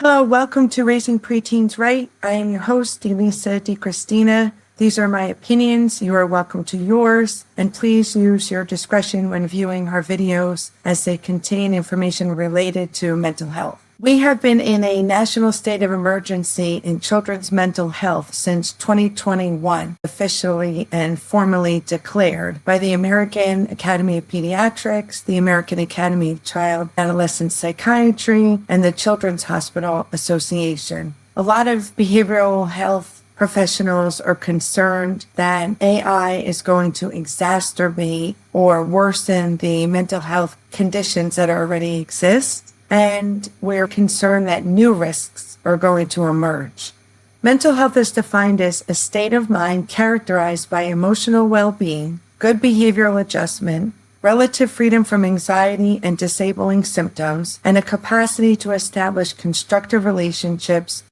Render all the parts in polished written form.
Hello, welcome to Raising PreTeens Right. I am your host, Elisa DiCristina. These are my opinions. You are welcome to yours, and please use your discretion when viewing our videos as they contain information related to mental health. We have been in a national state of emergency in children's mental health since 2021, officially and formally declared by the American Academy of Pediatrics, the American Academy of Child and Adolescent Psychiatry, and the Children's Hospital Association. A lot of behavioral health professionals are concerned that AI is going to exacerbate or worsen the mental health conditions that already exist. And we're concerned that new risks are going to emerge. Mental health is defined as a state of mind characterized by emotional well-being, good behavioral adjustment, relative freedom from anxiety and disabling symptoms, and a capacity to establish constructive relationships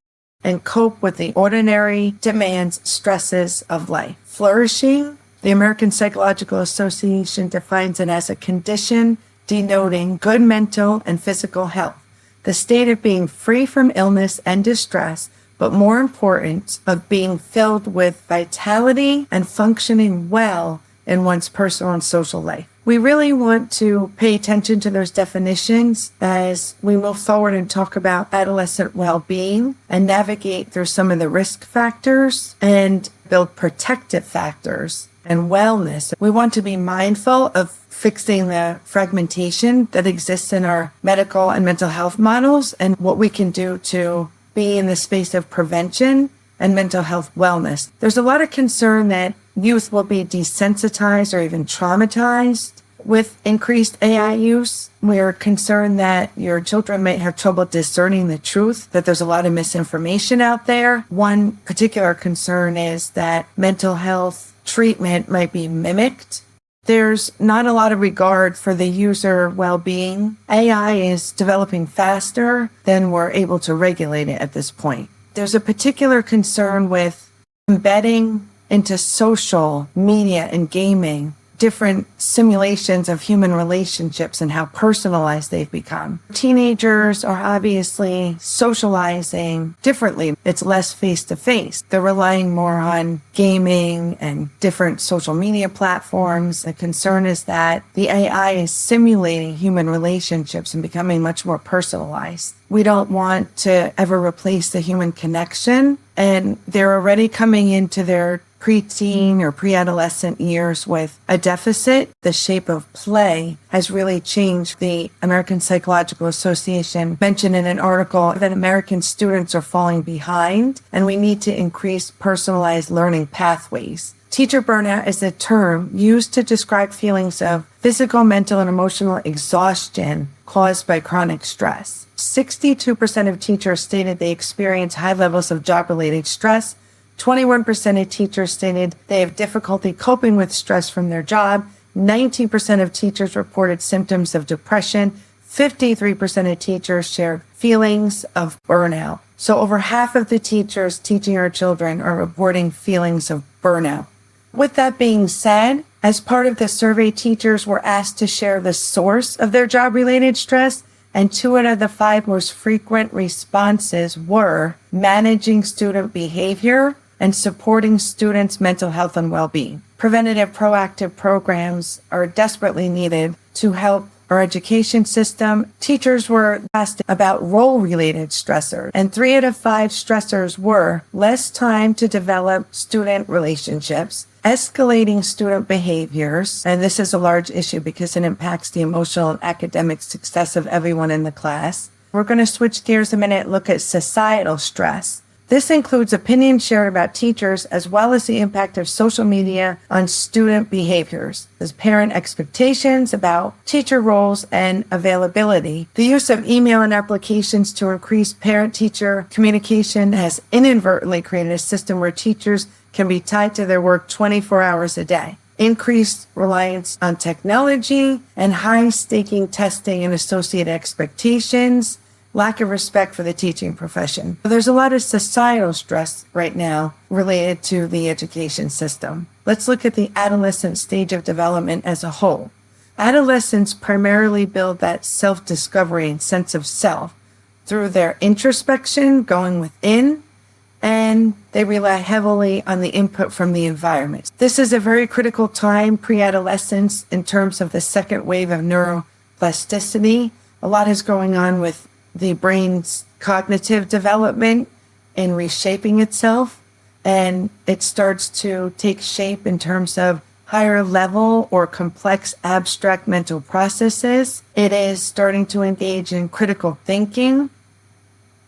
and cope with the ordinary demands, stresses of life. Flourishing, the American Psychological Association defines it as a condition denoting good mental and physical health, the state of being free from illness and distress, but more important, of being filled with vitality and functioning well in one's personal and social life. We really want to pay attention to those definitions as we move forward and talk about adolescent well-being and navigate through some of the risk factors and build protective factors and wellness. We want to be mindful of fixing the fragmentation that exists in our medical and mental health models and what we can do to be in the space of prevention and mental health wellness. There's a lot of concern that youth will be desensitized or even traumatized with increased AI use. We're concerned that your children may have trouble discerning the truth, that there's a lot of misinformation out there. One particular concern is that mental health treatment might be mimicked. There's not a lot of regard for the user well-being. AI is developing faster than we're able to regulate it at this point. There's a particular concern with embedding into social media and gaming different simulations of human relationships and how personalized they've become. Teenagers are obviously socializing differently. It's less face-to-face. They're relying more on gaming and different social media platforms. The concern is that the AI is simulating human relationships and becoming much more personalized. We don't want to ever replace the human connection, and they're already coming into their preteen or preadolescent years with a deficit. The shape of play has really changed. The American Psychological Association mentioned in an article that American students are falling behind, and we need to increase personalized learning pathways. Teacher burnout is a term used to describe feelings of physical, mental, and emotional exhaustion caused by chronic stress. 62% of teachers stated they experience high levels of job-related stress. 21% of teachers stated they have difficulty coping with stress from their job. 19% of teachers reported symptoms of depression. 53% of teachers shared feelings of burnout. So over half of the teachers teaching our children are reporting feelings of burnout. With that being said, as part of the survey, teachers were asked to share the source of their job-related stress, and 2 out of the 5 most frequent responses were managing student behavior and supporting students' mental health and well-being. Preventative, proactive programs are desperately needed to help our education system. Teachers were asked about role-related stressors, and 3 out of 5 stressors were less time to develop student relationships, escalating student behaviors, and this is a large issue because it impacts the emotional and academic success of everyone in the class. We're going to switch gears a minute and look at societal stress. This includes opinions shared about teachers as well as the impact of social media on student behaviors. There's parent expectations about teacher roles and availability. The use of email and applications to increase parent-teacher communication has inadvertently created a system where teachers can be tied to their work 24 hours a day. Increased reliance on technology and high-staking testing and associated expectations, lack of respect for the teaching profession. There's a lot of societal stress right now related to the education system. Let's look at the adolescent stage of development as a whole. Adolescents primarily build that self-discovery and sense of self through their introspection, going within, and they rely heavily on the input from the environment. This is a very critical time, pre-adolescence, in terms of the second wave of neuroplasticity. A lot is going on with the brain's cognitive development and reshaping itself, and it starts to take shape in terms of higher level or complex abstract mental processes. It is starting to engage in critical thinking.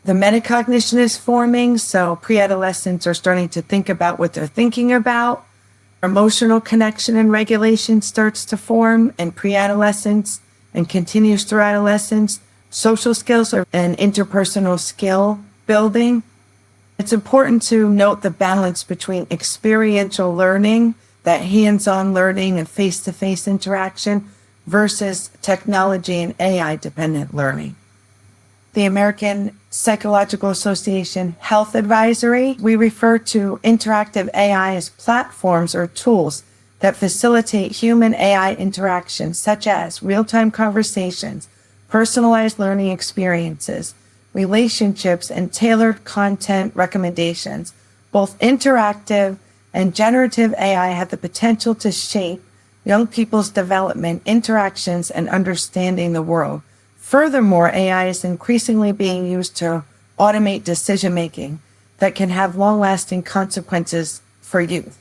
The metacognition is forming, so pre-adolescents are starting to think about what they're thinking about. Emotional connection and regulation starts to form in pre-adolescence and continues through adolescence. Social skills and interpersonal skill building. It's important to note the balance between experiential learning, that hands-on learning and face-to-face interaction, versus technology and AI-dependent learning. The American Psychological Association Health Advisory, we refer to interactive AI as platforms or tools that facilitate human-AI interactions, such as real-time conversations, personalized learning experiences, relationships, and tailored content recommendations. Both interactive and generative AI have the potential to shape young people's development, interactions, and understanding the world. Furthermore, AI is increasingly being used to automate decision-making that can have long-lasting consequences for youth.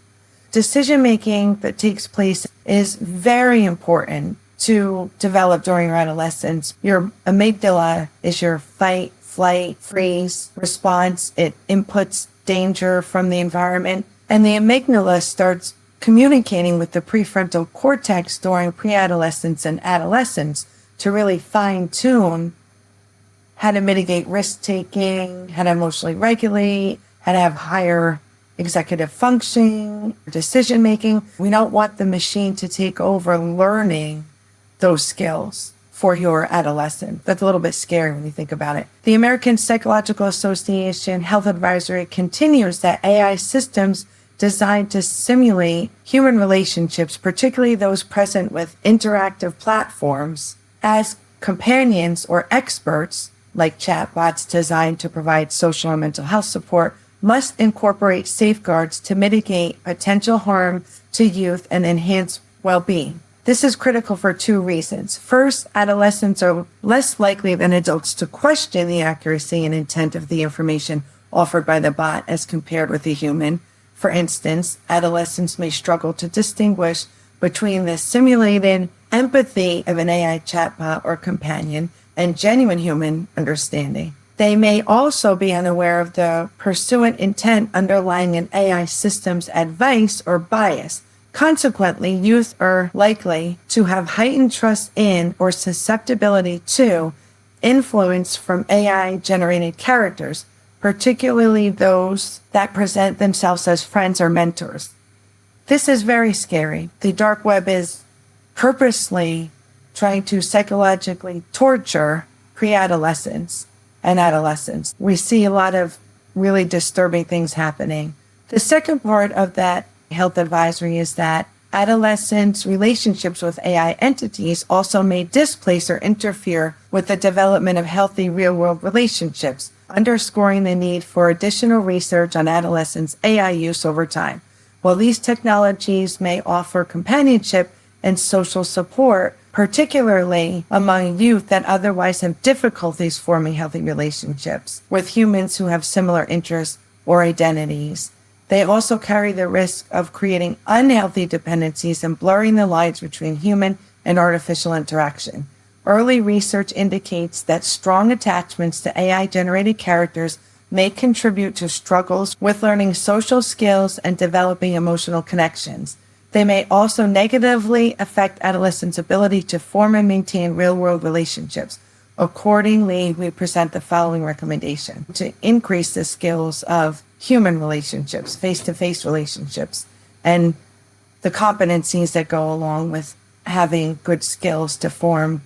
Decision-making that takes place is very important to develop during your adolescence. Your amygdala is your fight, flight, freeze response. It inputs danger from the environment, and the amygdala starts communicating with the prefrontal cortex during pre-adolescence and adolescence to really fine-tune how to mitigate risk-taking, how to emotionally regulate, how to have higher executive functioning, decision-making. We don't want the machine to take over learning those skills for your adolescent. That's a little bit scary when you think about it. The American Psychological Association Health Advisory continues that AI systems designed to simulate human relationships, particularly those present with interactive platforms, as companions or experts, like chatbots designed to provide social and mental health support, must incorporate safeguards to mitigate potential harm to youth and enhance well-being. This is critical for two reasons. First, adolescents are less likely than adults to question the accuracy and intent of the information offered by the bot as compared with a human. For instance, adolescents may struggle to distinguish between the simulated empathy of an AI chatbot or companion and genuine human understanding. They may also be unaware of the pursuant intent underlying an AI system's advice or bias. Consequently, youth are likely to have heightened trust in or susceptibility to influence from AI-generated characters, particularly those that present themselves as friends or mentors. This is very scary. The dark web is purposely trying to psychologically torture pre-adolescents and adolescents. We see a lot of really disturbing things happening. The second part of that health advisory is that adolescents' relationships with AI entities also may displace or interfere with the development of healthy real-world relationships, underscoring the need for additional research on adolescents' AI use over time. While these technologies may offer companionship and social support, particularly among youth that otherwise have difficulties forming healthy relationships with humans who have similar interests or identities, they also carry the risk of creating unhealthy dependencies and blurring the lines between human and artificial interaction. Early research indicates that strong attachments to AI-generated characters may contribute to struggles with learning social skills and developing emotional connections. They may also negatively affect adolescents' ability to form and maintain real-world relationships. Accordingly, we present the following recommendation to increase the skills of human relationships, face-to-face relationships, and the competencies that go along with having good skills to form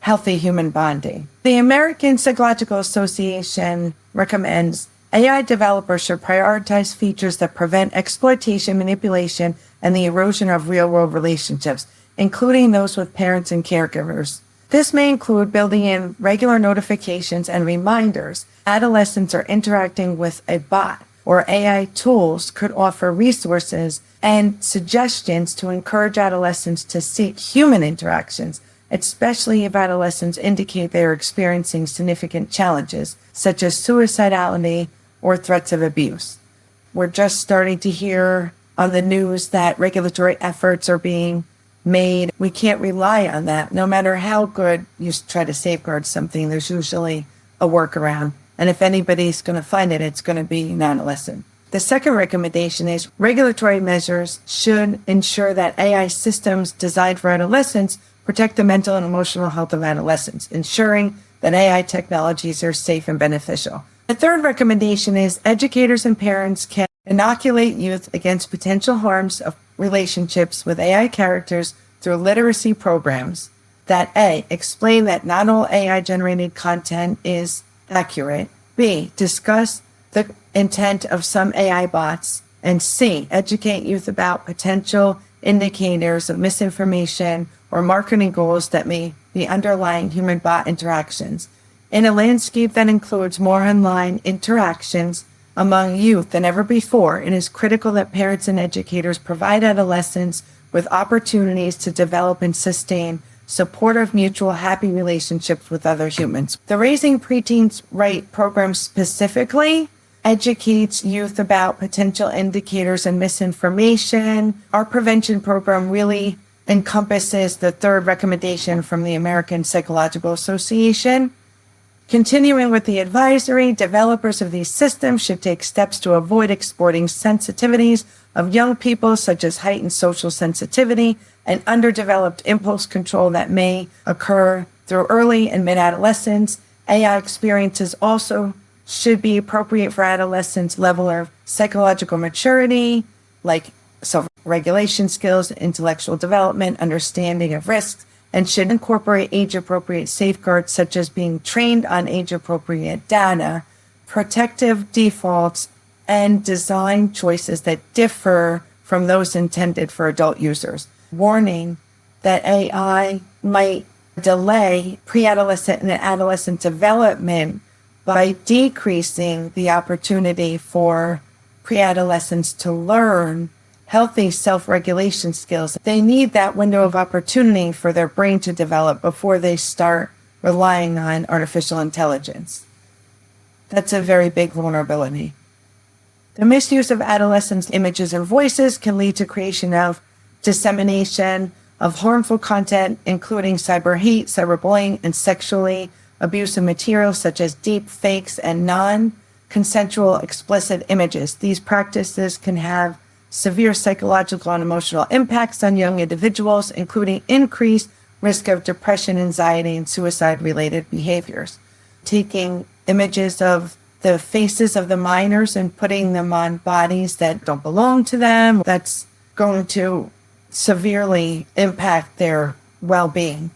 healthy human bonding. The American Psychological Association recommends AI developers should prioritize features that prevent exploitation, manipulation, and the erosion of real-world relationships, including those with parents and caregivers. This may include building in regular notifications and reminders. Adolescents are interacting with a bot, or AI tools could offer resources and suggestions to encourage adolescents to seek human interactions, especially if adolescents indicate they are experiencing significant challenges, such as suicidality or threats of abuse. We're just starting to hear on the news that regulatory efforts are being made. We can't rely on that. No matter how good you try to safeguard something, there's usually a workaround. And if anybody's going to find it, it's going to be an adolescent. The second recommendation is regulatory measures should ensure that AI systems designed for adolescents protect the mental and emotional health of adolescents, ensuring that AI technologies are safe and beneficial. The third recommendation is educators and parents can inoculate youth against potential harms of relationships with AI characters through literacy programs that A, explain that not all AI-generated content is accurate, B, discuss the intent of some AI bots, and C, educate youth about potential indicators of misinformation or marketing goals that may be underlying human-bot interactions. In a landscape that includes more online interactions among youth than ever before, it is critical that parents and educators provide adolescents with opportunities to develop and sustain supportive, mutual, happy relationships with other humans. The Raising PreTeens Right program specifically educates youth about potential indicators and misinformation. Our prevention program really encompasses the third recommendation from the American Psychological Association. Continuing with the advisory, developers of these systems should take steps to avoid exploiting sensitivities of young people, such as heightened social sensitivity and underdeveloped impulse control that may occur through early and mid-adolescence. AI experiences also should be appropriate for adolescents' level of psychological maturity, like self-regulation skills, intellectual development, understanding of risks, and should incorporate age-appropriate safeguards such as being trained on age-appropriate data, protective defaults, and design choices that differ from those intended for adult users. Warning that AI might delay pre-adolescent and adolescent development by decreasing the opportunity for pre-adolescents to learn healthy self-regulation skills. They need that window of opportunity for their brain to develop before they start relying on artificial intelligence. That's a very big vulnerability. The misuse of adolescents' images and voices can lead to creation of dissemination of harmful content, including cyber hate, cyberbullying, and sexually abusive materials such as deep fakes and non-consensual explicit images. These practices can have severe psychological and emotional impacts on young individuals, including increased risk of depression, anxiety, and suicide-related behaviors. Taking images of the faces of the minors and putting them on bodies that don't belong to them, that's going to severely impact their well-being.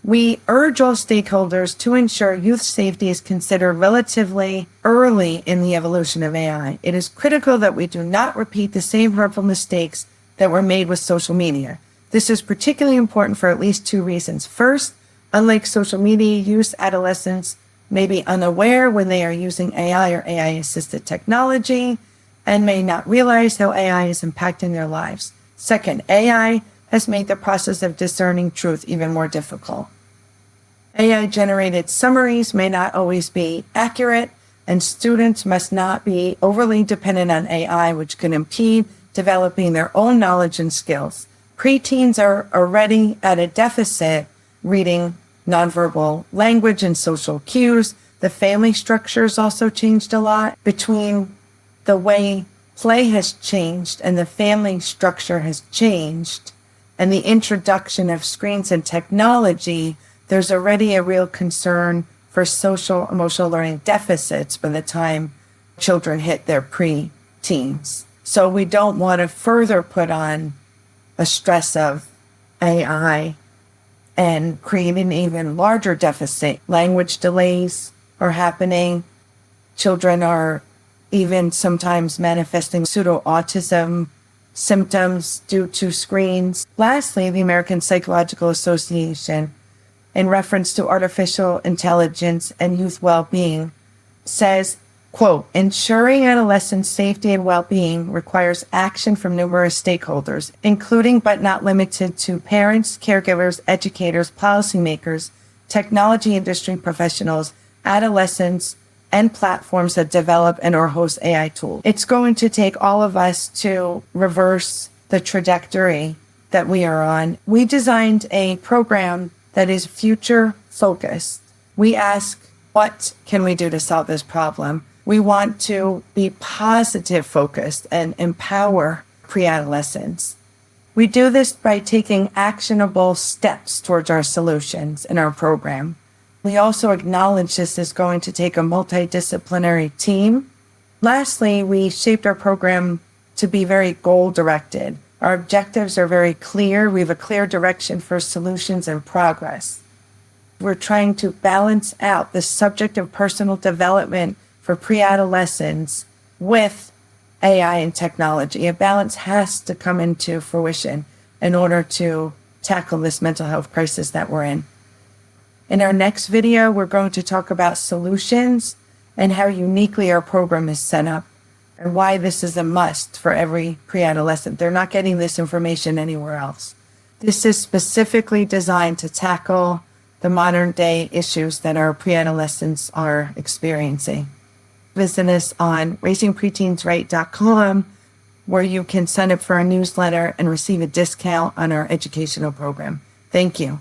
We urge all stakeholders to ensure youth safety is considered relatively early in the evolution of AI. It is critical that we do not repeat the same hurtful mistakes that were made with social media. This is particularly important for at least two reasons. First, unlike social media use, adolescents may be unaware when they are using AI or AI-assisted technology and may not realize how AI is impacting their lives. Second, AI has made the process of discerning truth even more difficult. AI-generated summaries may not always be accurate, and students must not be overly dependent on AI, which can impede developing their own knowledge and skills. Preteens are already at a deficit reading nonverbal language and social cues. The family structure has also changed a lot. Between the way play has changed and the family structure has changed, and the introduction of screens and technology, there's already a real concern for social emotional learning deficits by the time children hit their pre-teens. So we don't want to further put on a stress of AI and create an even larger deficit. Language delays are happening. Children are even sometimes manifesting pseudo-autism symptoms due to screens. Lastly, the American Psychological Association in reference to artificial intelligence and youth well-being says, quote, ensuring adolescent safety and well-being requires action from numerous stakeholders, including but not limited to parents, caregivers, educators, policymakers, technology industry professionals, adolescents, and platforms that develop and or host AI tools. It's going to take all of us to reverse the trajectory that we are on. We designed a program that is future focused. We ask, what can we do to solve this problem? We want to be positive focused and empower pre-adolescents. We do this by taking actionable steps towards our solutions in our program. We also acknowledge this is going to take a multidisciplinary team. Lastly, we shaped our program to be very goal-directed. Our objectives are very clear. We have a clear direction for solutions and progress. We're trying to balance out the subject of personal development for pre-adolescents with AI and technology. A balance has to come into fruition in order to tackle this mental health crisis that we're in. In our next video, we're going to talk about solutions and how uniquely our program is set up and why this is a must for every pre-adolescent. They're not getting this information anywhere else. This is specifically designed to tackle the modern day issues that our pre-adolescents are experiencing. Visit us on raisingpreteensright.com, where you can sign up for our newsletter and receive a discount on our educational program. Thank you.